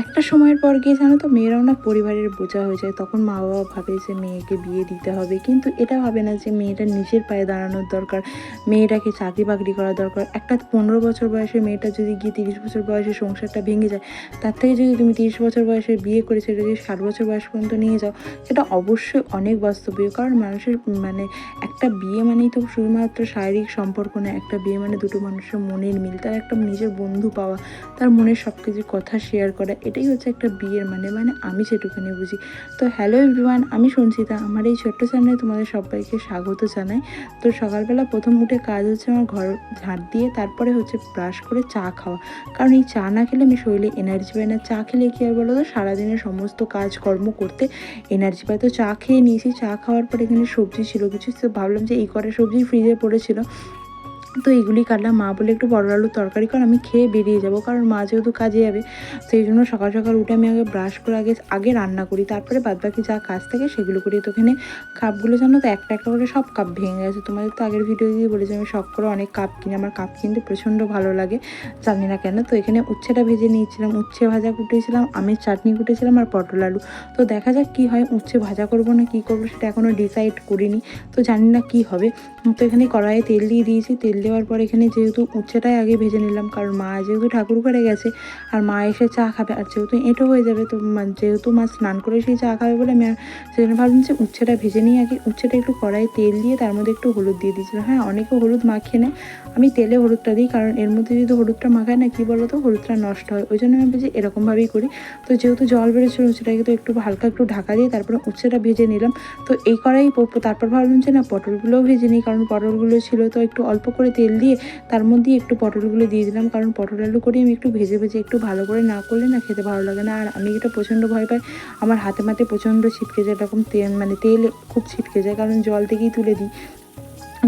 একটা সময়ের পর গিয়ে জানো তো মেয়েরাও না পরিবারের বোঝা হয়ে যায়। তখন মা বাবা ভাবে যে মেয়েকে বিয়ে দিতে হবে, কিন্তু এটা ভাবে না যে মেয়েটার নিজের পায়ে দাঁড়ানোর দরকার, মেয়েটাকে চাকরি বাকরি করা দরকার। একটা 15 বছর বয়সে মেয়েটা যদি গিয়ে 30 বছর বয়সে সংসারটা ভেঙে যায়, তার থেকে যদি তুমি 30 বছর বয়সে বিয়ে করে সেটা যদি 60 বছর বয়স পর্যন্ত নিয়ে যাও, সেটা অবশ্যই অনেক বাস্তবীয়। কারণ মানুষের মানে একটা বিয়ে মানেই তো শুধুমাত্র শারীরিক সম্পর্ক না, একটা বিয়ে মানে দুটো মানুষের মনের মিল, তার একটা নিজের বন্ধু পাওয়া, তার মনের সব কিছু কথা শেয়ার করা, এটাই হচ্ছে একটা বিয়ের মানে আমি সেটুকুনি বুঝি। তো হ্যালো এভরিওয়ান, আমি সঞ্চিতা, আমার এই ছোট্ট চ্যানেলে তোমাদের সবাইকে স্বাগত জানাই। তো সকালবেলা প্রথম উঠে কাজ হচ্ছে আমার ঘর ঝাঁট দিয়ে, তারপরে হচ্ছে ব্রাশ করে চা খাওয়া। কারণ এই চা না খেলে আমি শরীরে এনার্জি পাই না। চা খেলে কী হয় বলো তো, সারাদিনের সমস্ত কাজকর্ম করতে এনার্জি পাই। তো চা খেয়ে নিয়েছি, চা খাওয়ার পর এখানে সবজি ছিল কিছু, তো ভাবলাম যে এই কটা সবজি ফ্রিজে পড়েছিল, তো এগুলি কাটলাম। মা বলে একটু পটল আলুর তরকারি কর, আমি খেয়ে বেরিয়ে যাব, কারণ মা যেহেতু কাজে যাবে। সেই জন্য সকাল সকাল উঠে আমি আগে ব্রাশ করে আগে রান্না করি, তারপরে বাদবাকি যা কাজ থাকে সেগুলো করি। তো এখানে কাপগুলো জানো তো একটা একটা করে সব কাপ ভেঙে গেছে। তোমাদের তো আগের ভিডিও দিয়ে বলেছি আমি শখ করে অনেক কাপ কিনি, আমার কাপ কিনতে প্রচণ্ড ভালো লাগে, জানি না কেন। তো এখানে উচ্ছেটা ভেজে নিয়েছিলাম, উচ্ছে ভাজা কুটেছিলাম, আমের চাটনি কুটেছিলাম আর পটল আলু। তো দেখা যাক কী হয়, উচ্ছে ভাজা করবো না কী করবো সেটা এখনও ডিসাইড করিনি, তো জানি না কী হবে। তো এখানে কড়াইয়ে তেল দিয়ে দিয়েছি, তেল দেওয়ার পর এখানে যেহেতু উচ্ছেটাই আগে ভেজে নিলাম, কারণ মা যেহেতু ঠাকুর ঘরে গেছে আর মা এসে চা খাবে, আর যেহেতু এঁটো হয়ে যাবে, তো যেহেতু মা স্নান করে সেই চা খাবে বলে আমি সেজন্য ভাবলাম যে উচ্ছেটা ভেজে নিয়ে আগে। উচ্ছেটা একটু কড়াইয়ে তেল দিয়ে তার মধ্যে একটু হলুদ দিয়ে দিয়েছিলাম। হ্যাঁ, অনেকে হলুদ মাখিয়ে নেয়, আমি তেলে হলুদটা দিই, কারণ এর মধ্যে যদি হলুদটা মাখায় না কী বলো তো, হলুদটা নষ্ট হয়, ওই জন্য আমি বলছি এরকমভাবেই করি। তো যেহেতু জল বেরোচ্ছিল উচ্ছেটাকে, তো একটু হালকা একটু ঢাকা দিয়ে তারপরে উচ্ছেটা ভেজে নিলাম। তো এই কড়াই তারপর ভাবলাম যে না পটলগুলোও ভেজে নিই, কারণ পটলগুলো ছিল, তো একটু অল্প করে তেল দিয়ে তার মধ্যে একটু পটলগুলো দিয়ে দিলাম, কারণ পটল আলু করে আমি একটু ভেজে ভেজে একটু ভালো করে না করলে না খেতে ভালো লাগে না। আর আমি এটা প্রচণ্ড ভয় পাই, আমার হাতে মাতে প্রচণ্ড ছিটকে যায়, এরকম তেল খুব ছিটকে যায়, কারণ জল থেকেই তুলে দিই।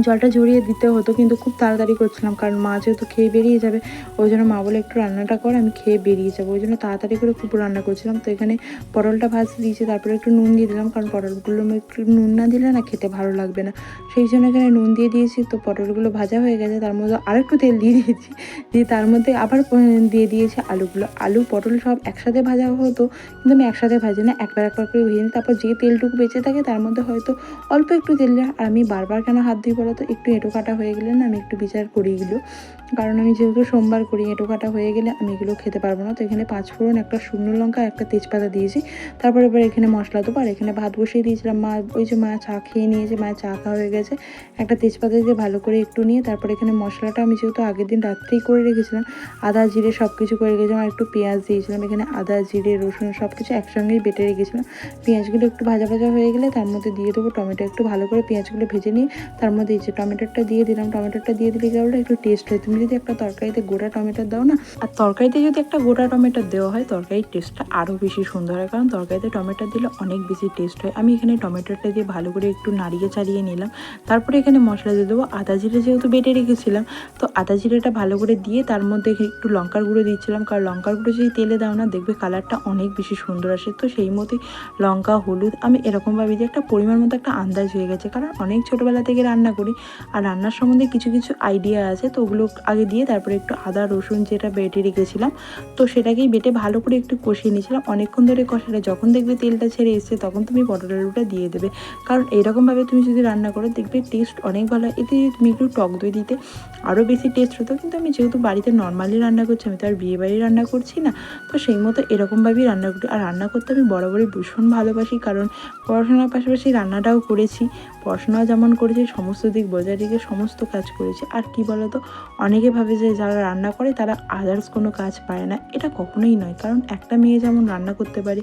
জলটা ঝরিয়ে দিতে হতো, কিন্তু খুব তাড়াতাড়ি করছিলাম, কারণ মা যেহেতু খেয়ে বেরিয়ে যাবে, ওই জন্য মা বলে একটু রান্নাটা কর, আমি খেয়ে বেরিয়ে যাবো, ওই জন্য তাড়াতাড়ি করে খুব রান্না করছিলাম। তো এখানে পটলটা ভাজতে দিয়েছি, তারপরে একটু নুন দিয়ে দিলাম, কারণ পটলগুলো একটু নুন না দিলে না খেতে ভালো লাগবে না, সেই জন্য এখানে নুন দিয়ে দিয়েছি। তো পটলগুলো ভাজা হয়ে গেছে, তার মধ্যে আরেকটু তেল দিয়ে দিয়েছি, দিয়ে তার মধ্যে আবার দিয়ে দিয়েছি আলুগুলো। আলু পটল সব একসাথে ভাজা হতো, কিন্তু আমি একসাথে ভাজি না, একবার একবার করে ভেজে নিই। তারপর যে তেলটুকু বেঁচে থাকে তার মধ্যে হয়তো অল্প একটু তেল দেওয়া। আর আমি বারবার কেন হাত দিই বলো তো, একটু এঁটো কাটা হয়ে গেলে না আমি একটু বিচার করি এগুলো, কারণ আমি যেহেতু সোমবার করি, এঁটো কাটা হয়ে গেলে আমি এগুলো খেতে পারবো না। তো এখানে 5 ফোড়ন, একটা শুকনো লঙ্কা, একটা তেজপাতা দিয়েছি, তারপরে এবার এখানে মশলা দেবো। আর এখানে ভাত বসিয়ে দিয়েছিলাম, মা ওই যে মা চা খেয়ে নিয়েছে, মায়ের চা খাওয়া হয়ে গেছে, একটা তেজপাতা দিয়ে ভালো করে একটু নিয়ে তারপরে এখানে মশলাটা আমি যেহেতু আগের দিন রাত্রেই করে রেখেছিলাম, আদা জিরে সব কিছু করে রেখেছিলাম, আর একটু পেঁয়াজ দিয়েছিলাম, এখানে আদা জিরে রসুন সব কিছু একসঙ্গেই বেটে রেখেছিলাম। পেঁয়াজগুলো একটু ভাজা ভাজা হয়ে গেলে তার মধ্যে দিয়ে দেবো টমেটো, একটু ভালো করে পেঁয়াজগুলো ভেজে নিয়ে তার মধ্যে এই যে টমেটোটা দিয়ে দিলাম। টমেটোটা দিয়ে দিলে কি বলতো, একটু টেস্ট হয়। তুমি যদি একটা তরকারিতে গোটা টমেটো দাও না, আর তরকারিতে যদি একটা গোটা টমেটো দেওয়া হয়, তরকারির টেস্টটা আরও বেশি সুন্দর হয়, কারণ তরকারিতে টমেটো দিলে অনেক বেশি টেস্ট হয়। আমি এখানে টমেটোটা দিয়ে ভালো করে একটু নাড়িয়ে চাড়িয়ে নিলাম, তারপরে এখানে মশলা দিয়ে দেবো। আদা জিরে যেহেতু বেটে রেখেছিলাম, তো আদা জিরেটা ভালো করে দিয়ে তার মধ্যে একটু লঙ্কার গুঁড়ো দিচ্ছিলাম, কারণ লঙ্কার গুঁড়ো যদি তেলে দাও না, দেখবে কালারটা অনেক বেশি সুন্দর আসে। তো সেই মতোই লঙ্কা হলুদ আমি এরকমভাবে দিয়ে একটা পরিমাণ মতো একটা আন্দাজ হয়ে গেছে, কারণ অনেক ছোটোবেলা থেকে রান্না করি আর রান্নার সম্বন্ধে কিছু কিছু আইডিয়া আছে, তো ওগুলো আগে দিয়ে তারপরে একটু আদা রসুন যেটা বেটে রেখেছিলাম, তো সেটাকেই বেটে ভালো করে একটু কষিয়ে নিয়েছিলাম। অনেকক্ষণ ধরে কষালে যখন দেখবে তেলটা ছেড়ে এসছে, তখন তুমি পটল আলুটা দিয়ে দেবে, কারণ এরকমভাবে তুমি যদি রান্না করো দেখবে টেস্ট অনেক ভালো হয়। এতে যদি তুমি একটু টক দই দিতে আরও বেশি টেস্ট হতো, কিন্তু আমি যেহেতু বাড়িতে নর্মালি রান্না করছি, আমি তো আর বিয়ে বাড়ি রান্না করছি না, তো সেই মতো এরকমভাবেই রান্না করি। আর রান্না করতে আমি বরাবরই ভীষণ ভালোবাসি, কারণ পড়াশোনার পাশাপাশি রান্নাটাও করেছি, পড়াশোনাও যেমন করেছি, সমস্ত দিক বজায় রেখে সমস্ত কাজ করেছি। আর কি বলতো, অনেকে ভাবে যে যারা রান্না করে তারা আদার্স কোনো কাজ পারে না, এটা কখনোই নয়। কারণ একটা মেয়ে যেমন রান্না করতে পারে,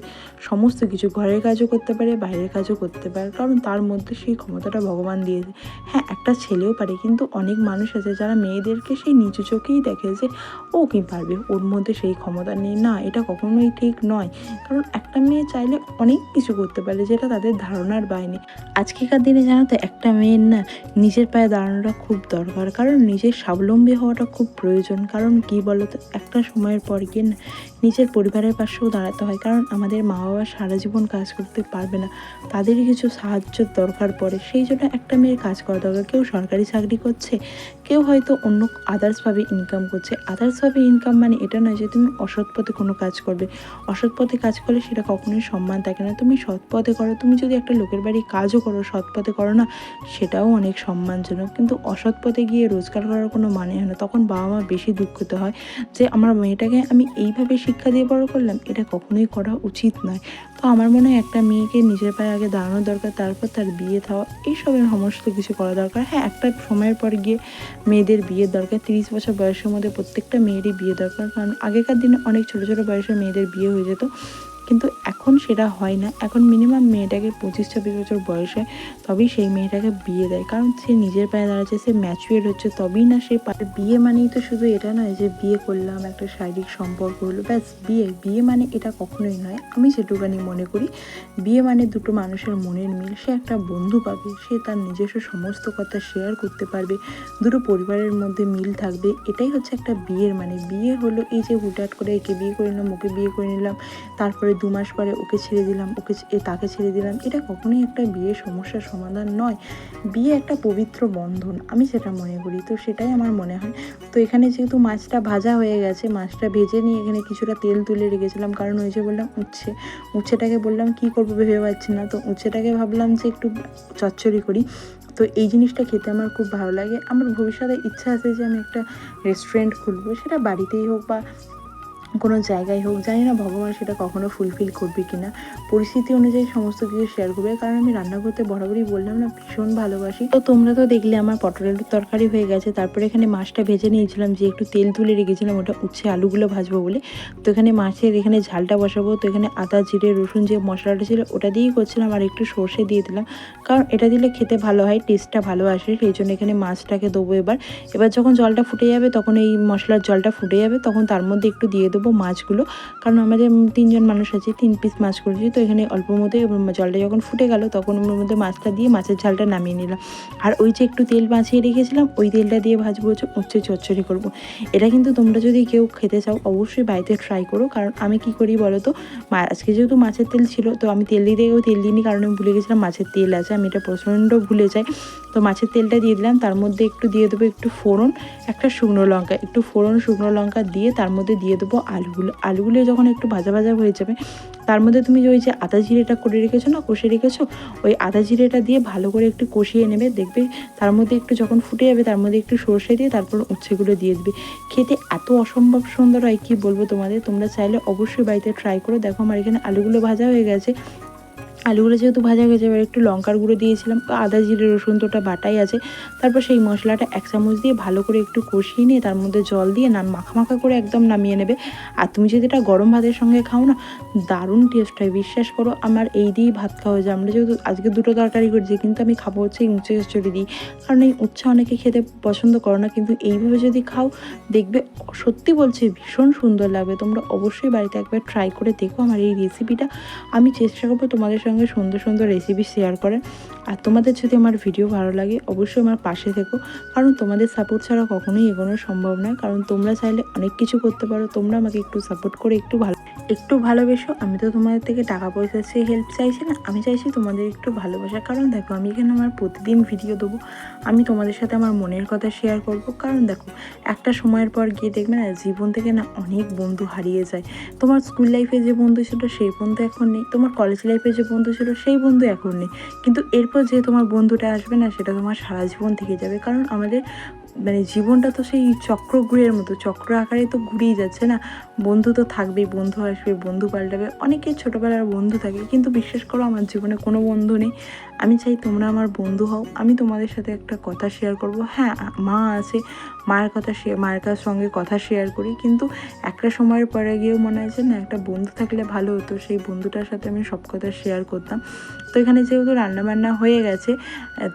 সমস্ত কিছু ঘরের কাজও করতে পারে, বাইরের কাজও করতে পারে, কারণ তার মধ্যে সেই ক্ষমতাটা ভগবান দিয়েছে। হ্যাঁ, একটা ছেলেও পারে, কিন্তু অনেক মানুষ আছে যারা মেয়েদেরকে সেই নিচু চোখেই দেখে যে ও কি পারবে, ওর মধ্যে সেই ক্ষমতা নেই। না, এটা কখনোই ঠিক নয়, কারণ একটা মেয়ে চাইলে অনেক কিছু করতে পারে, যেটা তাদের ধারণার বাইরে। আজকেকার দিনে জানো তো, একটা মেয়ের না নিজের পায়ে দাঁড়ানোটা খুব দরকার, কারণ নিজের স্বাবলম্বী হওয়াটা খুব প্রয়োজন। কারণ কি বলো তো, একটা সময়ের পর গিয়ে না নিজের পরিবারের পাশেও দাঁড়াতে হয়, কারণ আমাদের মা বাবা সারা জীবন কাজ করতে পারবে না, তাদেরই কিছু সাহায্যের দরকার পড়ে, সেই জন্য একটা মেয়ের কাজ করা দরকার। কেউ সরকারি চাকরি করছে, কেউ কেউ হয়তো অন্য আদার্সভাবে ইনকাম করছে। আদার্সভাবে ইনকাম মানে এটা নয় যে তুমি অসৎ পথে কোনো কাজ করবে। অসৎ পথে কাজ করলে সেটা কখনোই সম্মান থাকে না। তুমি সৎ পথে করো, তুমি যদি একটা লোকের বাড়ি কাজও করো, সৎ পথে করো না, সেটাও অনেক সম্মানজনক। কিন্তু অসৎ পথে গিয়ে রোজগার করার কোনো মানে হয় না। তখন বাবা মা বেশি দুঃখিত হয় যে আমার মেয়েটাকে আমি এইভাবে শিক্ষা দিয়ে বড় করলাম, এটা কখনোই করা উচিত নয়। তো আমার মনে হয় একটা মেয়েকে নিজের পায়ে আগে দাঁড়ানো দরকার, তারপর তার বিয়ে থাওয়া এইসবের সমস্ত কিছু করা দরকার। হ্যাঁ, একটা সময়ের পর গিয়ে মেয়েদের বিয়ের দরকার, 30 বছর বয়সের মধ্যে প্রত্যেকটা মেয়েরই বিয়ে দরকার। কারণ আগেকার দিনে অনেক ছোটো ছোটো বয়সে মেয়েদের বিয়ে হয়ে যেত, কিন্তু এখন সেটা হয় না। এখন মিনিমাম মেয়েটাকে 25-26 বছর বয়সে তবেই সেই মেয়েটাকে বিয়ে দেয়, কারণ সে নিজের পায়ে দাঁড়াচ্ছে, সে ম্যাচুয়ার হচ্ছে, তবেই না সে পারে। বিয়ে মানেই তো শুধু এটা নয় যে বিয়ে করলাম, একটা শারীরিক সম্পর্ক হলো, ব্যাস বিয়ে। বিয়ে মানে এটা কখনোই নয়। আমি যেটুকানি মনে করি, বিয়ে মানে দুটো মানুষের মনের মিল। সে একটা বন্ধু পাবে, সে তার নিজস্ব সমস্ত কথা শেয়ার করতে পারবে, দুটো পরিবারের মধ্যে মিল থাকবে। এটাই হচ্ছে একটা বিয়ের মানে। বিয়ে হলো এই যে হুটহাট করে একে বিয়ে করে নিলাম, ওকে বিয়ে করে নিলাম, তারপরে 2 মাস পরে ওকে ছেড়ে দিলাম, তাকে ছেড়ে দিলাম, এটা কখনোই একটা বিয়ের সমস্যার সমাধান নয়। বিয়ে একটা পবিত্র বন্ধন, আমি সেটা মনে করি। তো সেটাই আমার মনে হয়। তো এখানে যেহেতু মাছটা ভাজা হয়ে গেছে, মাছটা ভেজে নিয়ে এখানে কিছুটা তেল তুলে রেখেছিলাম, কারণ ওই যে বললাম উচ্ছেটাকে বললাম কী করবো ভেবে পাচ্ছি না, তো উচ্ছেটাকে ভাবলাম যে একটু চচ্চড়ি করি। তো এই জিনিসটা খেতে আমার খুব ভালো লাগে। আমার ভবিষ্যতে ইচ্ছা আছে যে আমি একটা রেস্টুরেন্ট খুলবো, সেটা বাড়িতেই হোক বা কোনো জায়গায় হোক, জানি না ভগবান সেটা কখনো ফুলফিল করবে কি না। পরিস্থিতি অনুযায়ী সমস্ত কিছু শেয়ার করবে, কারণ আমি রান্না করতে বরাবরই বললাম না ভীষণ ভালোবাসি। তো তোমরা তো দেখলে আমার পটলের তরকারি হয়ে গেছে, তারপরে এখানে মাছটা ভেজে নিয়েছিলাম, যে একটু তেল তুলে রেখেছিলাম ওটা উচ্ছে আলুগুলো ভাজবো বলে। তো এখানে মাছের এখানে ঝালটা বসাবো। তো এখানে আদা জিরে রসুন যে মশলাটা ছিল ওটা দিয়েই করছিলাম, আর একটু সর্ষে দিয়ে দিলাম, কারণ এটা দিলে খেতে ভালো হয়, টেস্টটা ভালো আসে, সেই জন্য এখানে মাছটাকে দেবো। এবার যখন জলটা ফুটে যাবে, তখন এই মশলার জলটা ফুটে যাবে, তখন তার মধ্যে একটু দিয়ে দেবো মাছগুলো, কারণ আমাদের 3 জন মানুষ আছে, 3 পিস মাছ করেছি। তো এখানে অল্প মধ্যে জলটা যখন ফুটে গেল, তখন ওর মধ্যে মাছটা দিয়ে মাছের ঝালটা নামিয়ে নিলাম। আর ওই যে একটু তেল বাঁচিয়ে রেখেছিলাম, ওই তেলটা দিয়ে ভাজবো, হচ্ছে উচ্ছে চচ্চড়ি করবো। এটা কিন্তু তোমরা যদি কেউ খেতে চাও অবশ্যই বাড়িতে ট্রাই করো। কারণ আমি কি করি বলো তো, আজকে যেহেতু মাছের তেল ছিল, তো আমি তেল দিইনি, কারণ আমি ভুলে গেছিলাম মাছের তেল আছে, আমি এটা প্রচণ্ড ভুলে যাই। তো মাছের তেলটা দিয়ে দিলাম, তার মধ্যে একটু দিয়ে দেবো একটু ফোড়ন, একটা শুকনো লঙ্কা, একটু ফোড়ন শুকনো লঙ্কা দিয়ে তার মধ্যে দিয়ে দেবো আলুগুলো যখন একটু ভাজা ভাজা হয়ে যাবে, তার মধ্যে তুমি ওই যে আদা জিরেটা করে রেখেছো না, কষে রেখেছো, ওই আদা জিরেটা দিয়ে ভালো করে একটু কষিয়ে নেবে। দেখবে তার মধ্যে একটু যখন ফুটে যাবে, তার মধ্যে একটু সর্ষে দিয়ে তারপর উচ্ছেগুলো দিয়ে দেবে। খেতে এত অসম্ভব সুন্দর হয়, কি বলবো তোমাদের। তোমরা চাইলে অবশ্যই বাড়িতে ট্রাই করো। দেখো আমার এখানে আলুগুলো ভাজা হয়ে গেছে। আলুগুলো যেহেতু ভাজা হয়ে যাবে, একটু লঙ্কার গুঁড়ো দিয়েছিলাম, আদা জিরে রসুন তো ওটা বাটাই আছে। তারপর সেই মশলাটা 1 চামচ দিয়ে ভালো করে একটু কষিয়ে নিয়ে তার মধ্যে জল দিয়ে মাখা মাখা করে একদম নামিয়ে নেবে। আর তুমি যদি এটা গরম ভাতের সঙ্গে খাও না, দারুণ টেস্ট হয়, বিশ্বাস করো। আমার এই দিয়েই ভাত খাওয়া যায়। আমরা যেহেতু আজকে 2টো তরকারি করছি, কিন্তু আমি খাবো হচ্ছে এই উচ্ছে চচ্চড়ি দিই, কারণ এই উচ্ছে অনেকে খেতে পছন্দ করো না, কিন্তু এইভাবে যদি খাও দেখবে, সত্যি বলছি ভীষণ সুন্দর লাগবে। তোমরা অবশ্যই বাড়িতে একবার ট্রাই করে দেখো আমার এই রেসিপিটা। আমি চেষ্টা করবো তোমাদের সঙ্গে সুন্দর সুন্দর রেসিপি শেয়ার করার। আর তোমাদের যদি আমার ভিডিও ভালো লাগে অবশ্যই আমার পাশে থেকো, কারণ তোমাদের সাপোর্ট ছাড়া কখনোই এগোনো সম্ভব নয়। কারণ তোমরা চাইলে অনেক কিছু করতে পারো, তোমরা আমাকে একটু সাপোর্ট করে একটু ভালোবেসো। আমি তো তোমাদের থেকে টাকা পয়সা চেয়ে হেল্প চাইছি না, আমি চাইছি তোমাদের একটু ভালোবাসা। কারণ দেখো, আমি এখানে আমার প্রতিদিন ভিডিও দেবো, আমি তোমাদের সাথে আমার মনের কথা শেয়ার করব। কারণ দেখো, একটা সময়ের পর গিয়ে দেখবে না, জীবন থেকে না অনেক বন্ধু হারিয়ে যায়। তোমার স্কুল লাইফে যে বন্ধু ছিল সেই বন্ধু এখন নেই, তোমার কলেজ লাইফে যে বন্ধু ছিল সেই বন্ধু এখন নেই, কিন্তু এরপর যে তোমার বন্ধুটা আসবে না, সেটা তোমার সারা জীবন থেকে যাবে। কারণ আমাদের মানে জীবনটা তো সেই চক্রগুড়ের মতো, চক্র আকারে তো ঘুরেই যাচ্ছে না। বন্ধু তো থাকবেই, বন্ধু আসবে, বন্ধু পাল্টাবে। অনেকের ছোটোবেলার বন্ধু থাকে, কিন্তু বিশ্বাস করো আমার জীবনে কোনো বন্ধু নেই। আমি চাই তোমরা আমার বন্ধু হও। আমি তোমাদের সাথে একটা কথা শেয়ার করব। হ্যাঁ, মা আছে, মায়ের সঙ্গে কথা শেয়ার করি, কিন্তু একটা সময়ের পরে গিয়েও মনে হয়েছে না, একটা বন্ধু থাকলে ভালো হতো। সেই বন্ধুটার সাথে আমি সব কথা শেয়ার করতাম। তো এখানে যেহেতু রান্নাবান্না হয়ে গেছে,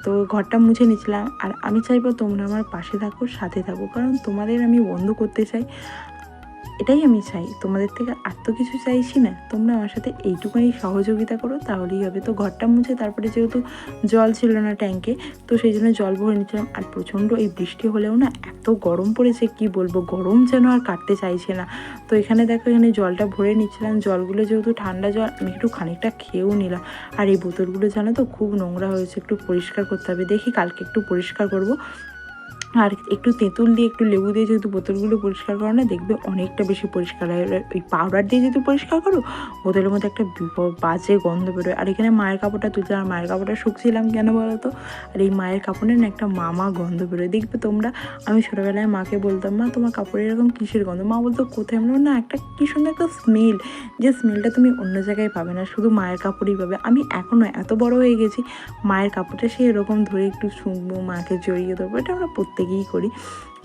তো ঘরটা মুছে নিচ্ছিলাম। আর আমি চাইবো তোমরা আমার পাশে থাকো, সাথে থাকো, কারণ তোমাদের আমি বন্ধু করতে চাই। এটাই আমি চাই, তোমাদের থেকে আর তো কিছু চাইছি না। তোমরা আমার সাথে এইটুকুনি সহযোগিতা করো, তাহলেই হবে। তো ঘরটা মুছে তারপরে যেহেতু জল ছিল না ট্যাঙ্কে, তো সেই জন্য জল ভরে নিচ্ছিলাম। আর প্রচণ্ড এই বৃষ্টি হলেও না এত গরম পড়েছে, কি বলবো, গরম যেন আর কাটতে চাইছে না। তো এখানে দেখো, এখানে জলটা ভরে নিচ্ছিলাম। জলগুলো যেহেতু ঠান্ডা জল, আমি একটু খানিকটা খেয়েও নিলাম। আর এই বোতলগুলো জানো তো খুব নোংরা হয়েছে, একটু পরিষ্কার করতে হবে। দেখি কালকে একটু পরিষ্কার করব। আর একটু তেঁতুল দিয়ে একটু লেবু দিয়ে যেহেতু বোতলগুলো পরিষ্কার করো না, দেখবে অনেকটা বেশি পরিষ্কার হয়। ওই পাউডার দিয়ে যদি পরিষ্কার করো, বোতলের মধ্যে একটা বাজে গন্ধ বেরোয়। আর এখানে মায়ের কাপড়টা তুলছে, আর মায়ের কাপড়টা শুকছিলাম কেন বলো তো, আর এই মায়ের কাপড়ের না একটা মামা গন্ধ বেরোয়, দেখবে তোমরা। আমি ছোটোবেলায় মাকে বলতাম, মা তোমার কাপড়ে এরকম কিসের গন্ধ? মা বলতো কোথায়? আমরা না একটা কী সুন্দর একটা স্মেল, যে স্মেলটা তুমি অন্য জায়গায় পাবে না, শুধু মায়ের কাপড়েই পাবে। আমি এখনও এত বড় হয়ে গেছি, মায়ের কাপড়টা সে এরকম ধরে একটু শুনবো, মাকে জড়িয়ে দেবো, এটা আমরা প্রত্যেকেই করি।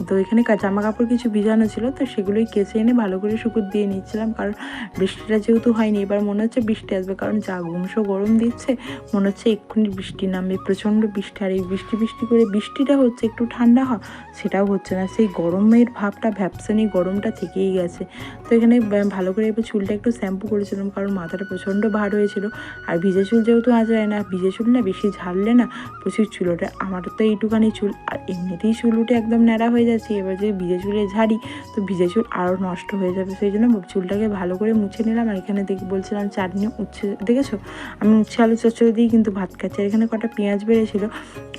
তো এখানে জামা কাপড় কিছু ভিজানো ছিল, তো সেগুলোই কেচে এনে ভালো করে শুকুর দিয়ে নিচ্ছিলাম, কারণ বৃষ্টিটা যেহেতু হয়নি, এবার মনে হচ্ছে বৃষ্টি আসবে, কারণ যা গুমসো গরম দিচ্ছে, মনে হচ্ছে এক্ষুনি বৃষ্টি নামবে, প্রচণ্ড বৃষ্টি। আর এই বৃষ্টি বৃষ্টি করে বৃষ্টিটা হচ্ছে, একটু ঠান্ডা হয় সেটাও হচ্ছে না, সেই গরমের ভাবটা, ভ্যাপসানি গরমটা থেকেই গেছে। তো এখানে ভালো করে এবার চুলটা একটু শ্যাম্পু করেছিলাম, কারণ মাথাটা প্রচণ্ড ভার হয়েছিল। আর ভিজে চুল যেহেতু আজ যায় না, ভিজে চুল না বেশি ঝাড়লে না প্রচুর চুল ওঠে। আমার তো এইটুখানি চুল, আর এমনিতেই চুল উঠে একদম ন্যাড়া হয়ে যাচ্ছে, এবার যদি ভিজে চুলে ঝাড়ি তো ভিজে চুল আরও নষ্ট হয়ে যাবে। সেই জন্য চুলটাকে ভালো করে মুছে নিলাম। আর এখানে বলছিলাম চাটনি উচ্ছে, দেখেছো আমি উচ্ছে আলু চচ্চড়ি দিয়েই কিন্তু ভাত খাচ্ছি। আর এখানে কটা পেঁয়াজ বেড়েছিলো,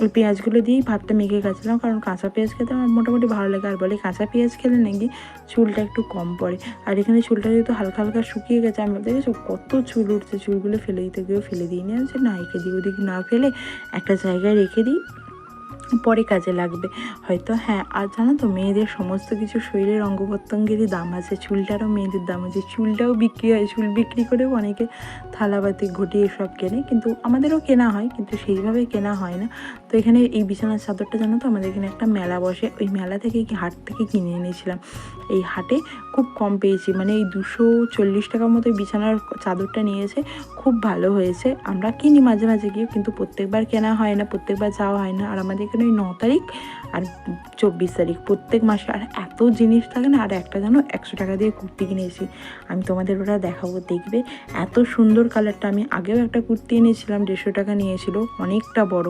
ওই পেঁয়াজগুলো দিয়েই ভাতটা মেখে খাচ্ছিলাম, কারণ কাঁচা পেঁয়াজ খেতে আমার মোটামুটি ভালো লাগে। আর বলে কাঁচা পেঁয়াজ খেলে নাকি চুলটা একটু কম পড়ে। আর এখানে চুলটা যেহেতু হালকা হালকা শুকিয়ে গেছে, আমি দেখেছো কত চুল উঠছে, চুলগুলো ফেলে দিতে গিয়েও ফেলে দিই নি, আছে না, এদিক ওদিক না ফেলে একটা জায়গায় রেখে দিই, পরে কাজে লাগবে হয়তো। হ্যাঁ, আর জানো তো মেয়েদের সমস্ত কিছু শরীরের অঙ্গ প্রত্যঙ্গেরই দাম আছে, চুলটারও মেয়েদের দাম আছে, চুলটাও বিক্রি হয়, চুল বিক্রি করেও অনেকে থালাবাতি ঘটি এসব কেনে, কিন্তু আমাদেরও কেনা হয়, কিন্তু সেইভাবে কেনা হয় না। তো এখানে এই বিছানার চাদরটা জানো তো, আমাদের এখানে একটা মেলা বসে, ওই মেলা থেকে হাট থেকে কিনে এনেছিলাম। এই হাটে খুব কম পেয়েছি, মানে এই 240 টাকার মতো বিছানার চাদরটা নিয়েছে, খুব ভালো হয়েছে। আমরা কিনি মাঝে মাঝে গিয়ে, কিন্তু প্রত্যেকবার কেনা হয় না, প্রত্যেকবার যাওয়া হয় না। আর আমাদের এখানে ওই 9 তারিখ আর 24 তারিখ প্রত্যেক মাসে, আর এত জিনিস থাকে না। আর একটা জানো 100 টাকা দিয়ে কুর্তি কিনেছি, আমি তোমাদের ওটা দেখাবো, দেখবে এত সুন্দর কালারটা। আমি আগেও একটা কুর্তি এনেছিলাম, 150 টাকা নিয়েছিল, অনেকটা বড়।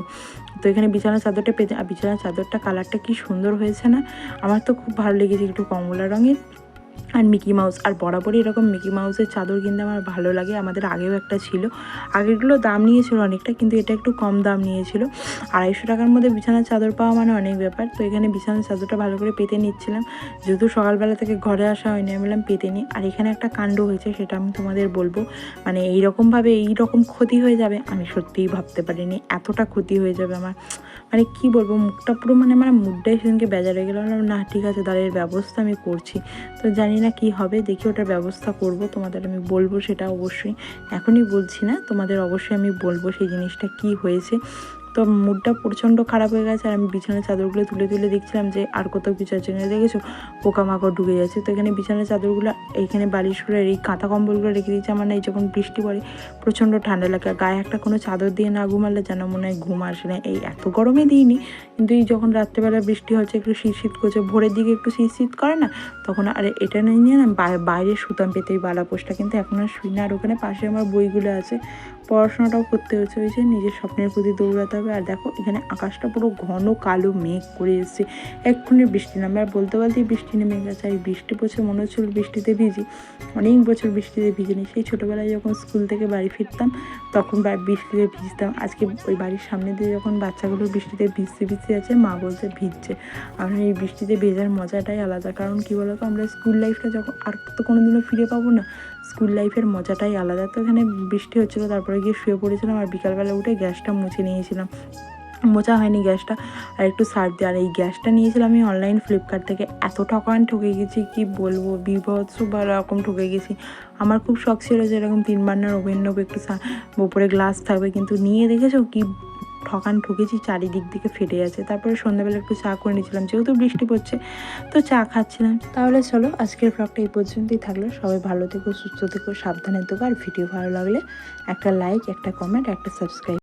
তো এখানে বিছানার চাদরটা পেতে, আর বিছানার চাদরটা কালারটা কি সুন্দর হয়েছে না, আমার তো খুব ভালো লেগেছে, একটু কমলা রঙের আর মিকি মাউস। আর বরাবরই এরকম মিকি মাউসের চাদর কিনতে আমার ভালো লাগে, আমাদের আগেও একটা ছিল, আগেরগুলো দাম নিয়েছিল অনেকটা, কিন্তু এটা একটু কম দাম নিয়েছিল। 250 টাকার মধ্যে বিছানার চাদর পাওয়া মানে অনেক ব্যাপার। তো এখানে বিছানার চাদরটা ভালো করে পেতে নিচ্ছিলাম, যেহেতু সকালবেলা থেকে ঘরে আসা হয়নি, আমি বললাম পেতে নিই। আর এখানে একটা কাণ্ড হয়েছে, সেটা আমি তোমাদের বলবো, মানে এইরকমভাবে এইরকম ক্ষতি হয়ে যাবে আমি সত্যিই ভাবতে পারিনি, এতটা ক্ষতি হয়ে যাবে আমার, মানে কি বলবো, মুখটা পুরো, মানে আমার মুডটাই সেদিনকে বেজার হয়ে গেল। না ঠিক আছে, দাঁড়িয়ে ব্যবস্থা আমি করছি, তো জানি না কি হবে, দেখি ওটার ব্যবস্থা করব, তোমাদের আমি বলবো সেটা অবশ্যই, এখনই বলছি না, তোমাদের অবশ্যই আমি বলবো সেই জিনিসটা কি হয়েছে। তো মুডটা প্রচণ্ড খারাপ হয়ে গেছে। আর আমি বিছানার চাদরগুলো তুলে তুলে দেখছিলাম যে আর কোথাও কিছু আছে কিনা, দেখেছো পোকামাকড় ঢুকে যাচ্ছে। তো এখানে বিছানার চাদরগুলো, এইখানে বালিশগুলো, এই কাঁথা কম্বলগুলো রেখে দিয়েছি। আমার না এই যখন বৃষ্টি পড়ে প্রচণ্ড ঠান্ডা লাগে, গায়ে একটা কোনো চাদর দিয়ে না ঘুমালে যেন মনে হয় ঘুম আসে না। এই এত গরমে দিইনি, কিন্তু এই যখন রাত্রেবেলা বৃষ্টি হচ্ছে, একটু শীত করছে, ভোরের দিকে একটু শীত করে না, তখন আর এটা নিয়ে না বাইরে শুতাম পেতে, ওই বালাপোষটা, কিন্তু এখন আর শুই না। আর ওখানে পাশে আমার বইগুলো আছে, পড়াশোনাটাও করতে হচ্ছে, ওই যে নিজের স্বপ্নের প্রতি দৌড়াতে হবে। আর দেখো এখানে আকাশটা পুরো ঘন কালো মেঘ করে এসেছে, এক্ষুনি বৃষ্টি নামবে। আর বলতে বলতেই বৃষ্টি নেমে গেছে। আর বৃষ্টি পড়ছে, মনে হচ্ছিল বৃষ্টিতে ভিজি, অনেক বছর বৃষ্টিতে ভিজিনি। সেই ছোটোবেলায় যখন স্কুল থেকে বাড়ি ফিরতাম তখন বৃষ্টিতে ভিজতাম। আজকে ওই বাড়ির সামনে দিয়ে যখন বাচ্চাগুলো বৃষ্টিতে ভিজতে আছে, মা বলছে ভিজছে, আর এই বৃষ্টিতে ভেজার মজাটাই আলাদা। কারণ কী বলো তো, আমরা স্কুল লাইফটা যখন আর তো কোনোদিনও ফিরে পাবো না, স্কুল লাইফের মজাটাই আলাদা। তো এখানে বৃষ্টি হচ্ছিলো, তারপরে গিয়ে শুয়ে পড়েছিলাম। আর বিকালবেলা উঠে গ্যাসটা মুছে নিয়েছিলাম, মোছা হয়নি গ্যাসটা, আর একটু সার্চ। আর এই গ্যাসটা নিয়েছিলাম আমি অনলাইন ফ্লিপকার্ট থেকে, এত ঠকান ঠকে গেছি কি বলবো, বিভৎস বা রকম ঠকে গেছি। আমার খুব শখ ছিল যে এরকম 3 বার্নার ওভেন নেবো, একটু ওপরে গ্লাস থাকবে, কিন্তু নিয়ে দেখেছো কি ঠকান ঠকেছি, চারিদিক থেকে ফেটে আছে। তারপরে সন্ধ্যাবেলা একটু চা করে নিয়েছিলাম, যেহেতু বৃষ্টি পড়ছে তো চা খাচ্ছিলাম। তাহলে চলো আজকের ব্লগটা এই পর্যন্তই থাকলো, সবাই ভালো থেকো, সুস্থ থেকো, সাবধানে থেকো। আর ভিডিও ভালো লাগলে একটা লাইক, একটা কমেন্ট, একটা সাবস্ক্রাইব।